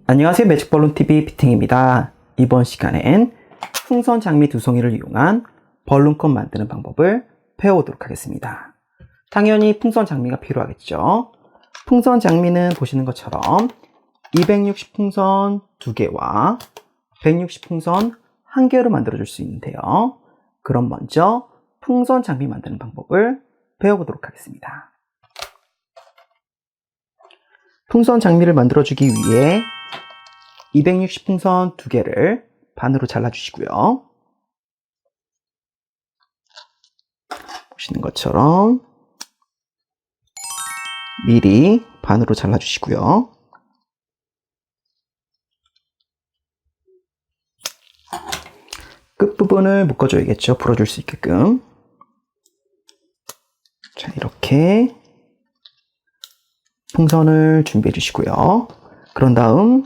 안녕하세요. 매직벌룬TV 피팅입니다. 이번 시간엔 풍선 장미 두 송이를 이용한 벌룬컵 만드는 방법을 배워보도록 하겠습니다. 당연히 풍선 장미가 필요하겠죠. 풍선 장미는 보시는 것처럼 260 풍선 2개와 160 풍선 1개로 만들어줄 수 있는데요. 그럼 먼저 풍선 장미 만드는 방법을 배워보도록 하겠습니다. 풍선 장미를 만들어주기 위해 260 풍선 2개를 반으로 잘라주시고요. 보시는 것처럼 미리 반으로 잘라주시고요. 끝부분을 묶어줘야겠죠. 풀어줄 수 있게끔. 자, 이렇게 풍선을 준비해 주시고요. 그런 다음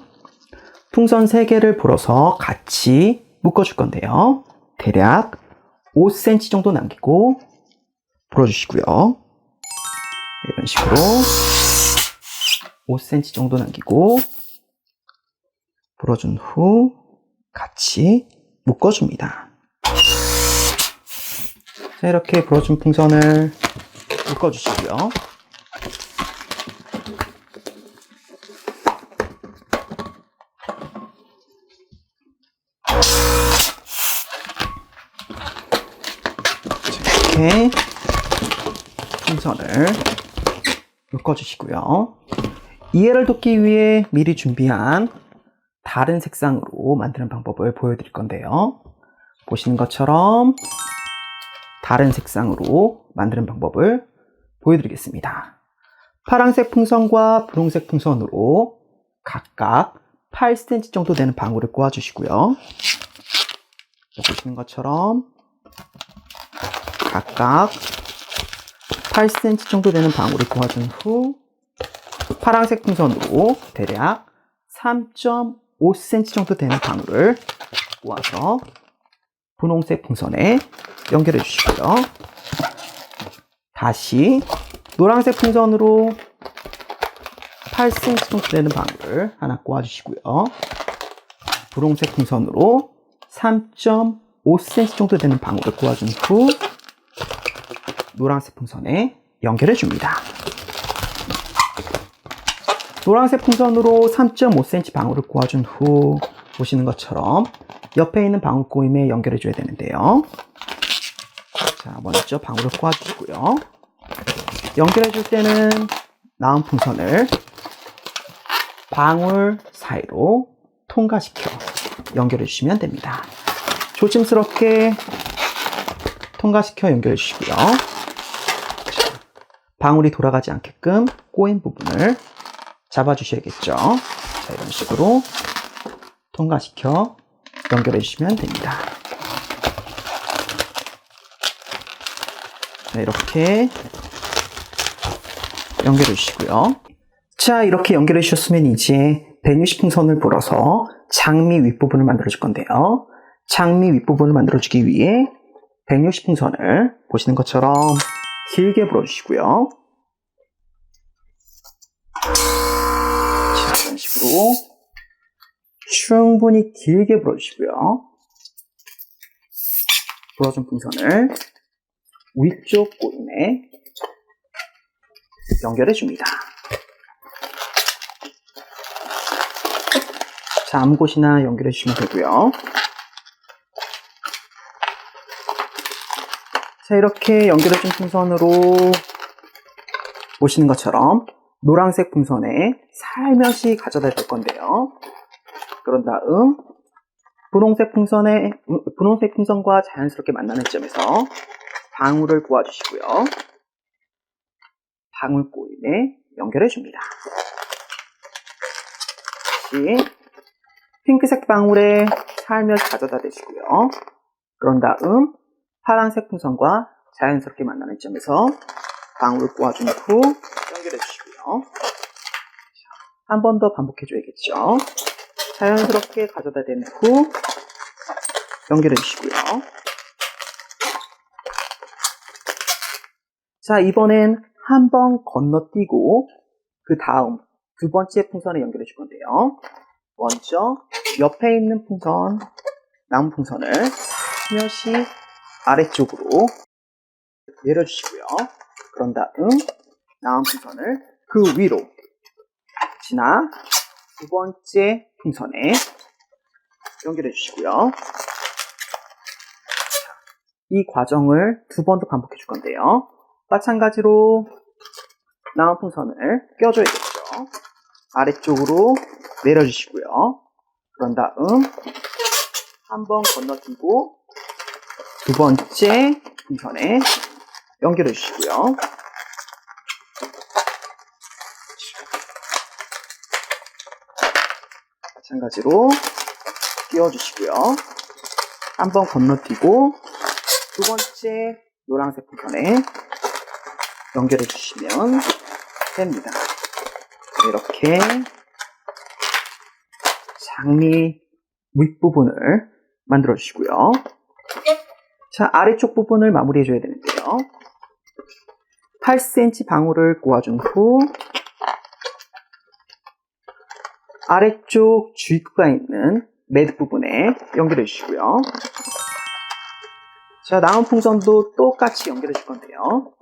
풍선 3개를 불어서 같이 묶어줄 건데요. 대략 5cm 정도 남기고 불어주시고요. 이런 식으로 5cm 정도 남기고 불어준 후 같이 묶어줍니다. 자, 이렇게 불어준 풍선을 묶어주시고요. 이렇게 풍선을 묶어주시고요. 이해를 돕기 위해 미리 준비한 다른 색상으로 만드는 방법을 보여드릴 건데요. 보시는 것처럼 다른 색상으로 만드는 방법을 보여드리겠습니다. 파란색 풍선과 분홍색 풍선으로 각각 8cm 정도 되는 방울을 꼬아주시고요. 보시는 것처럼 각각 8cm 정도 되는 방울을 꼬아준 후 파란색 풍선으로 대략 3.5cm 정도 되는 방울을 꼬아서 분홍색 풍선에 연결해 주시고요. 다시 노란색 풍선으로 8cm 정도 되는 방울을 하나 꼬아 주시고요. 분홍색 풍선으로 3.5cm 정도 되는 방울을 꼬아준 후 노란색 풍선에 연결해 줍니다. 노란색 풍선으로 3.5cm 방울을 꼬아준 후 보시는 것처럼 옆에 있는 방울 꼬임에 연결해 줘야 되는데요. 자, 먼저 방울을 꼬아 주시고요. 연결해 줄 때는 나온 풍선을 방울 사이로 통과시켜 연결해 주시면 됩니다. 조심스럽게 통과시켜 연결해 주시고요. 방울이 돌아가지 않게끔 꼬인 부분을 잡아 주셔야겠죠. 자, 이런 식으로 통과시켜 연결해 주시면 됩니다. 자, 이렇게 연결해 주시고요. 자, 이렇게 연결해 주셨으면 이제 160 풍선을 불어서 장미 윗부분을 만들어 줄 건데요. 장미 윗부분을 만들어 주기 위해 160 풍선을 보시는 것처럼 길게 불어 주시고요. 자, 이런 식으로 충분히 길게 불어 주시고요. 불어준 풍선을 위쪽 꼬임에 연결해 줍니다. 자, 아무 곳이나 연결해 주시면 되고요. 자, 이렇게 연결해 준 풍선으로 보시는 것처럼 노란색 풍선에 살며시 가져다 줄 건데요. 그런 다음 분홍색 풍선과 자연스럽게 만나는 점에서 방울을 꼬아 주시고요. 방울 꼬임에 연결해 줍니다. 다시 핑크색 방울에 살며시 가져다 대시고요. 그런 다음 파란색 풍선과 자연스럽게 만나는 점에서 방울을 꼬아준 후 연결해 주시고요. 한 번 더 반복해 줘야겠죠. 자연스럽게 가져다 댄 후 연결해 주시고요. 자, 이번엔 한 번 건너뛰고 그 다음 두 번째 풍선에 연결해 줄 건데요. 먼저 옆에 있는 풍선, 남은 풍선을 살며시 아래쪽으로 내려주시고요. 그런 다음 남은 풍선을 그 위로 지나 두 번째 풍선에 연결해 주시고요. 이 과정을 두 번 더 반복해 줄 건데요. 마찬가지로 남은 풍선을 껴줘야겠죠. 아래쪽으로 내려주시고요. 그런 다음 한 번 건너뛰고 두 번째 풍선에 연결해 주시고요. 마찬가지로 끼워주시고요. 한 번 건너뛰고 두 번째 노란색 풍선에 연결해 주시면 됩니다. 이렇게 장미 윗부분을 만들어 주시고요. 자, 아래쪽 부분을 마무리해 줘야 되는데요. 8cm 방울을 꼬아준 후 아래쪽 주입구가 있는 매듭 부분에 연결해 주시고요. 자, 남은 풍선도 똑같이 연결해 줄 건데요.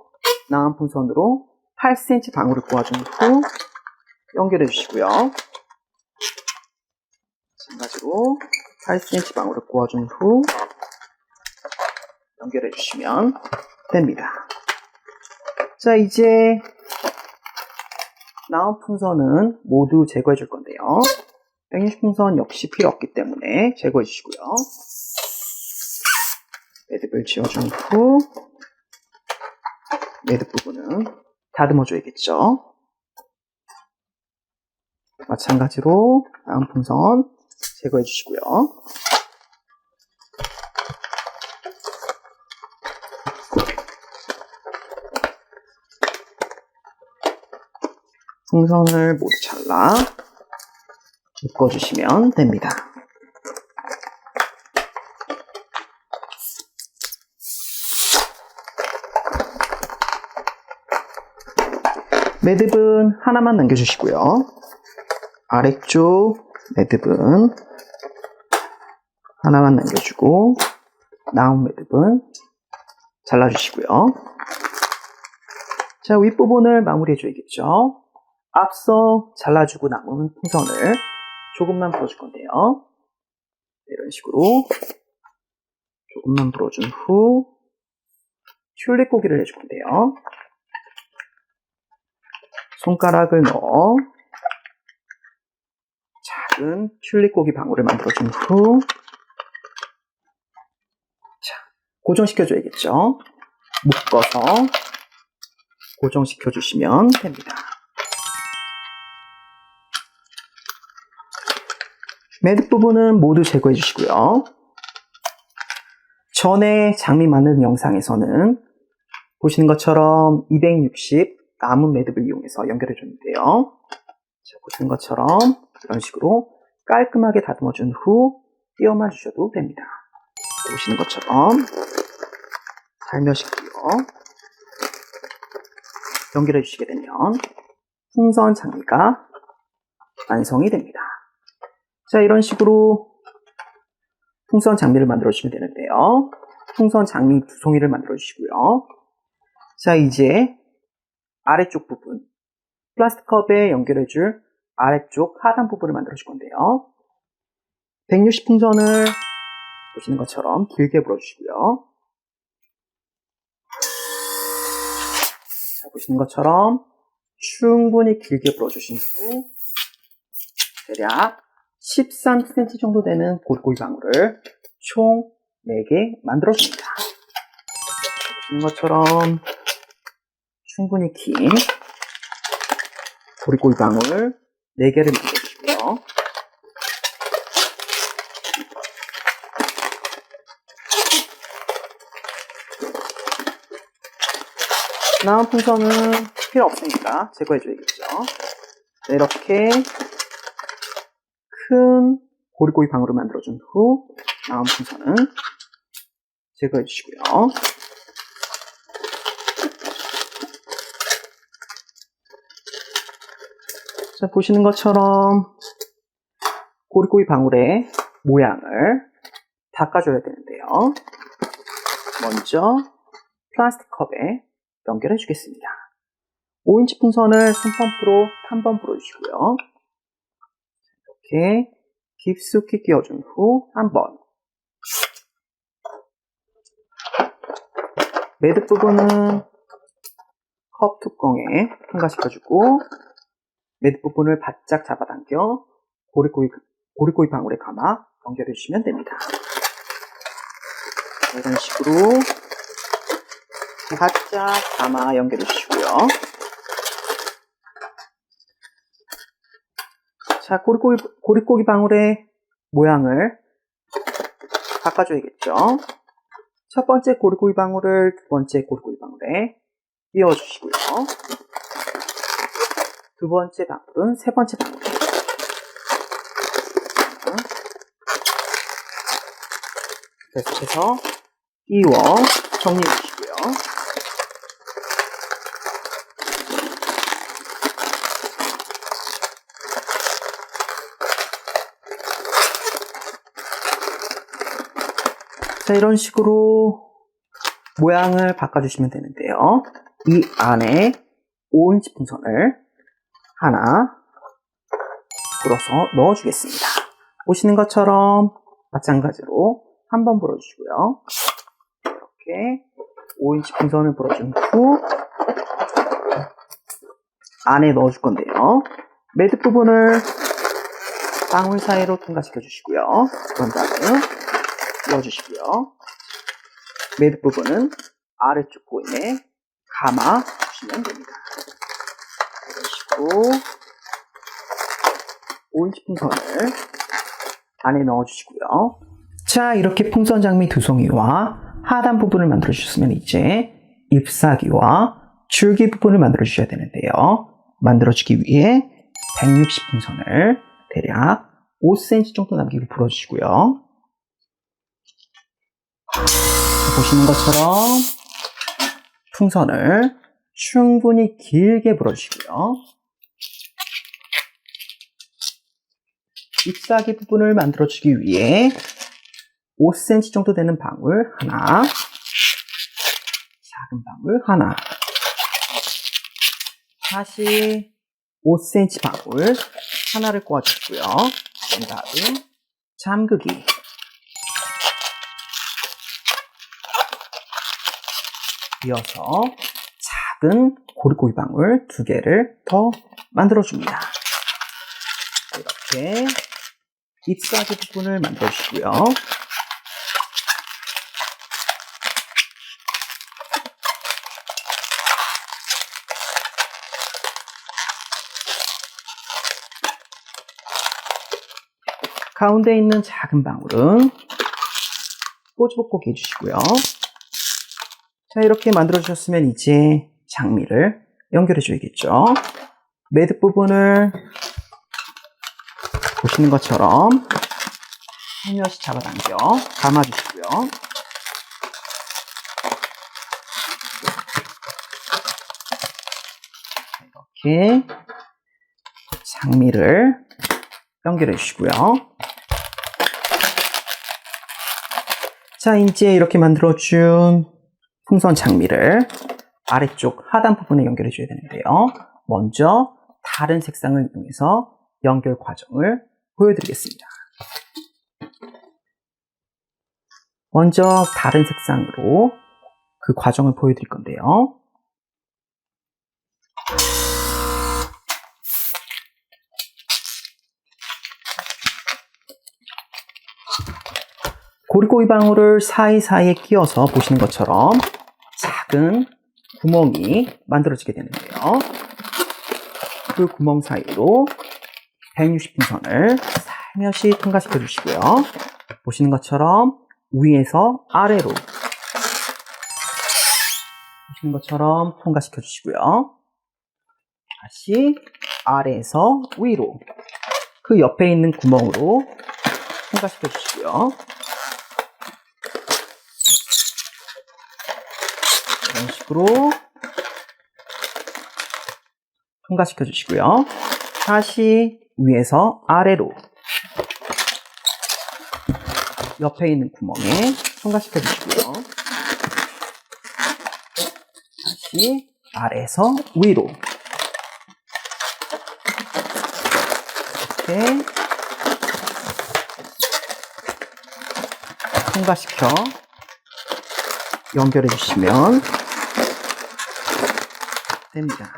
남은 풍선으로 8cm 방울을 꼬아준 후 연결해 주시고요. 마찬가지로 8cm 방울을 꼬아준 후 연결해 주시면 됩니다. 자, 이제 남은 풍선은 모두 제거해 줄 건데요. 160 풍선 역시 필요 없기 때문에 제거해 주시고요. 매듭을 지어준 후 매듭 부분은 다듬어 줘야겠죠. 마찬가지로 남은 풍선 제거해 주시고요. 풍선을 모두 잘라 묶어주시면 됩니다. 매듭은 하나만 남겨주시고요. 아래쪽 매듭은 하나만 남겨주고 남은 매듭은 잘라주시고요. 자, 윗부분을 마무리해 줘야겠죠. 앞서 잘라주고 남은 풍선을 조금만 불어줄 건데요. 이런 식으로 조금만 불어준 후 튤립 고기를 해줄 건데요. 손가락을 넣어 작은 튤립 고기 방울을 만들어준 후 자, 고정시켜줘야겠죠. 묶어서 고정시켜주시면 됩니다. 매듭 부분은 모두 제거해 주시고요. 전에 장미 만드는 영상에서는 보시는 것처럼 260 남은 매듭을 이용해서 연결해 줬는데요. 자, 보시는 것처럼 이런 식으로 깔끔하게 다듬어 준 후 띄어만 주셔도 됩니다. 보시는 것처럼 살며시 끼워 연결해 주시게 되면 풍선 장미가 완성이 됩니다. 자, 이런 식으로 풍선 장미를 만들어 주시면 되는데요. 풍선 장미 2송이를 만들어 주시고요. 자, 이제 아래쪽 부분 플라스틱 컵에 연결해 줄 아래쪽 하단 부분을 만들어 줄 건데요. 160 풍선을 보시는 것처럼 길게 불어 주시고요. 자, 보시는 것처럼 충분히 길게 불어 주신 후 대략 13cm 정도 되는 고리고리 방울을 총 4개 만들어 줍니다. 보시는 것처럼 충분히 긴 고리고리 방울 4개를 만들어 주시고요. 남은 풍선은 필요 없으니까 제거해 줘야겠죠. 이렇게 큰 고리고리 방울을 만들어준 후 남은 풍선은 제거해 주시고요. 자, 보시는 것처럼 고리고리 방울의 모양을 닦아줘야 되는데요. 먼저 플라스틱 컵에 연결해 주겠습니다. 5인치 풍선을 손펌프로 한 번 불어주시고요. 이렇게 깊숙이 끼워준 후 한 번. 매듭 부분은 컵 뚜껑에 통과시켜주고 매듭 부분을 바짝 잡아당겨 고리고리 방울에 감아 연결해 주시면 됩니다. 이런 식으로 바짝 감아 연결해 주시고요. 자, 고리고리 방울의 모양을 바꿔줘야겠죠. 첫 번째 고리고리 방울을 두 번째 고리고리 방울에 끼워주시고요. 두 번째 방울은 세 번째 방울에 계속해서 끼워 정리해 주시고요. 자, 이런 식으로 모양을 바꿔주시면 되는데요. 이 안에 5인치 풍선을 하나 불어서 넣어주겠습니다. 보시는 것처럼 마찬가지로 한 번 불어주시고요. 이렇게 5인치 풍선을 불어준 후 안에 넣어줄 건데요. 매듭 부분을 방울 사이로 통과시켜 주시고요. 그런 다음에 넣어주시고요. 매듭 부분은 아래쪽 고인에 감아 주시면 됩니다. 이런 식으로 5인치 풍선을 안에 넣어주시고요. 자, 이렇게 풍선 장미 두 송이와 하단 부분을 만들어 주셨으면 이제 잎사귀와 줄기 부분을 만들어 주셔야 되는데요. 만들어 주기 위해 160 풍선을 대략 5cm 정도 남기고 불어주시고요. 보시는 것처럼 풍선을 충분히 길게 불어주시고요. 잎사귀 부분을 만들어주기 위해 5cm 정도 되는 방울 하나, 작은 방울 하나, 다시 5cm 방울 하나를 꼬아주시고요. 그 다음 잠그기, 이어서 작은 고리고리 방울 2개를 더 만들어줍니다. 이렇게 잎사귀 부분을 만들어주시고요. 가운데 있는 작은 방울은 꼬집어꼬기 해주시고요. 자, 이렇게 만들어주셨으면 이제 장미를 연결해줘야겠죠. 매듭 부분을 보시는 것처럼 살며시 잡아당겨 감아주시고요. 이렇게 장미를 연결해 주시고요. 자, 이제 이렇게 만들어준 풍선 장미를 아래쪽 하단 부분에 연결해 줘야 되는데요. 먼저 다른 색상을 이용해서 연결 과정을 보여드리겠습니다. 먼저 다른 색상으로 그 과정을 보여드릴 건데요. 고리고리 방울을 사이사이에 끼워서 보시는 것처럼 작은 구멍이 만들어지게 되는데요. 그 구멍 사이로 160 풍선을 살며시 통과시켜 주시고요. 보시는 것처럼 위에서 아래로 보시는 것처럼 통과시켜 주시고요. 다시 아래에서 위로 그 옆에 있는 구멍으로 통과시켜 주시고요. 이런 식으로 통과시켜 주시고요. 다시 위에서 아래로 옆에 있는 구멍에 통과시켜 주시고요. 다시 아래에서 위로 이렇게 통과시켜 연결해 주시면 됩니다.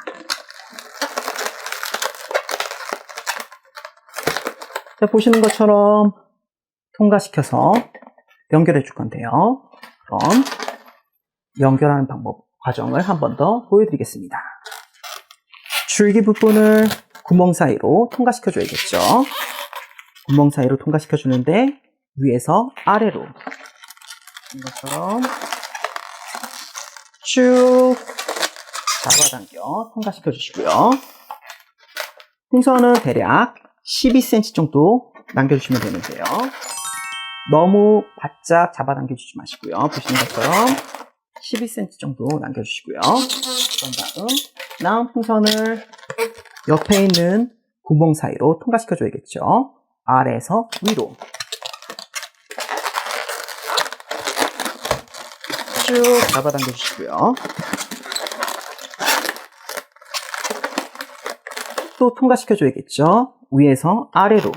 자, 보시는 것처럼 통과시켜서 연결해 줄 건데요. 그럼 연결하는 방법, 과정을 한 번 더 보여드리겠습니다. 줄기 부분을 구멍 사이로 통과시켜 줘야겠죠. 구멍 사이로 통과시켜 주는데 위에서 아래로 이것처럼 쭉 잡아당겨 통과시켜 주시고요. 풍선은 대략 12cm 정도 남겨주시면 되는데요. 너무 바짝 잡아당겨 주지 마시고요. 보시는 것처럼 12cm 정도 남겨주시고요. 그런 다음 남은 풍선을 옆에 있는 구멍 사이로 통과시켜 줘야겠죠. 아래에서 위로 쭉 잡아당겨 주시고요. 또 통과시켜 줘야겠죠. 위에서 아래로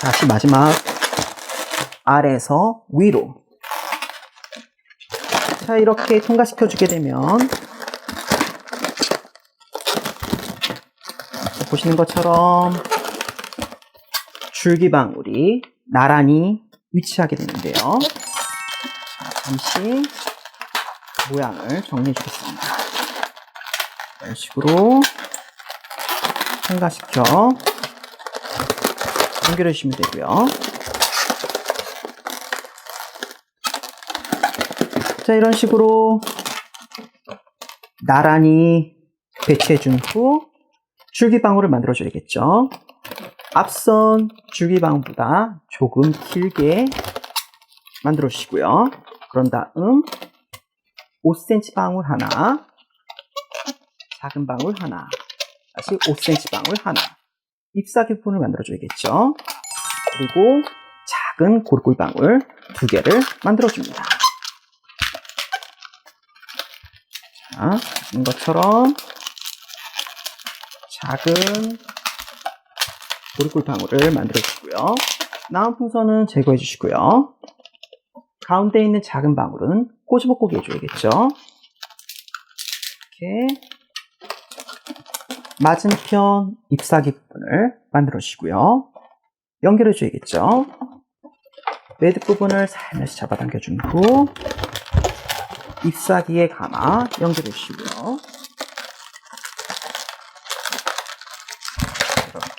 다시 마지막 아래에서 위로. 자, 이렇게 통과시켜 주게 되면 보시는 것처럼 줄기방울이 나란히 위치하게 되는데요. 자, 잠시 모양을 정리해 주겠습니다. 이런 식으로 통과시켜 연결해 주시면 되고요. 자, 이런 식으로 나란히 배치해 준 후 줄기방울을 만들어 줘야겠죠. 앞선 줄기방울보다 조금 길게 만들어 주시고요. 그런 다음 5cm 방울 하나, 작은 방울 하나, 다시 5cm 방울 하나, 잎사귀 부분을 만들어 줘야겠죠. 그리고 작은 골골방울 2개를 만들어 줍니다. 자, 이것처럼 작은 보리꿀방울을 만들어 주시고요. 남은 풍선은 제거해 주시고요. 가운데 있는 작은 방울은 꼬집어꼬기 해줘야겠죠. 이렇게 맞은편 잎사귀 부분을 만들어 주시고요. 연결해 줘야겠죠. 매듭 부분을 살며시 잡아당겨 준 후 잎사귀에 감아 연결해 주시고요.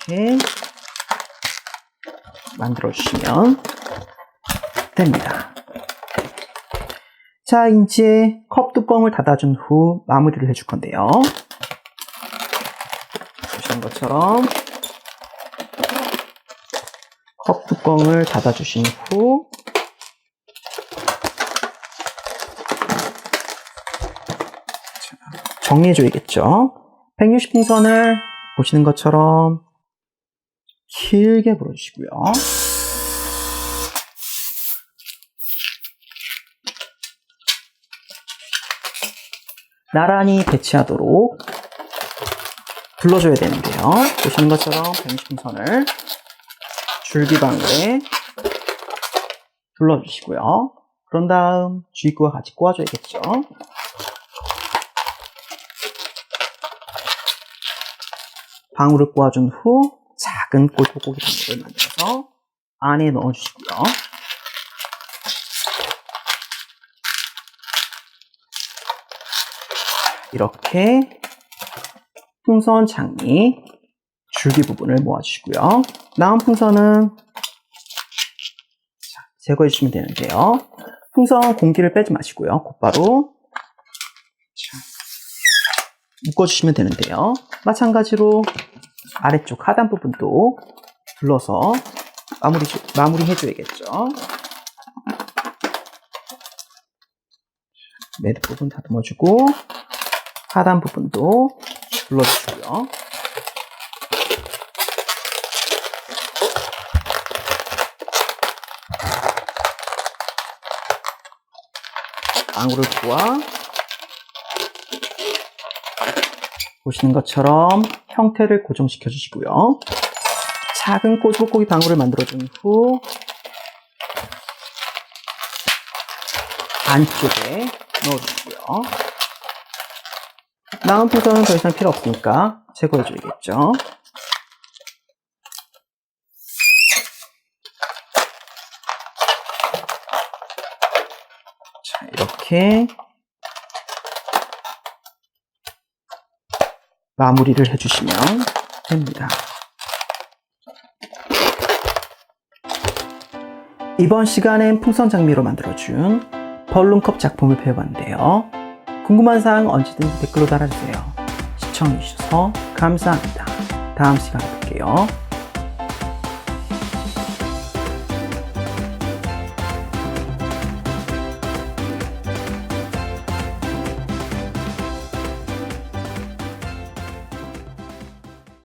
이렇게 만들어 주시면 됩니다. 자, 이제 컵 뚜껑을 닫아준 후 마무리를 해줄 건데요. 보시는 것처럼 컵 뚜껑을 닫아주신 후 정리해줘야겠죠. 160풍선을 보시는 것처럼 길게 불어주시고요. 나란히 배치하도록 둘러줘야 되는데요. 보시는 것처럼 160풍선을 줄기방울에 둘러주시고요. 그런 다음 주입구와 같이 꼬아줘야겠죠. 방울을 꼬아준 후 작은 꼴포고기 방울을 만들어서 안에 넣어주시고요. 이렇게 풍선 장미 줄기 부분을 모아주시고요. 남은 풍선은 제거해 주시면 되는데요. 풍선 공기를 빼지 마시고요. 곧바로 묶어주시면 되는데요. 마찬가지로 아래쪽 하단 부분도 둘러서 마무리 마무리 해줘야겠죠. 매듭 부분 다듬어주고 하단 부분도 눌러주고요. 방울을 부어 보시는 것처럼 형태를 고정시켜 주시고요. 작은 꼬불꼬기 방울을 만들어준 후 안쪽에 넣어주고요. 남은 풍선은 더 이상 필요 없으니까 제거해 줘야겠죠. 자, 이렇게 마무리를 해주시면 됩니다. 이번 시간엔 풍선 장미로 만들어준 벌룬컵 작품을 배워봤는데요. 궁금한 사항 언제든지 댓글로 달아주세요. 시청해주셔서 감사합니다. 다음 시간에 뵐게요.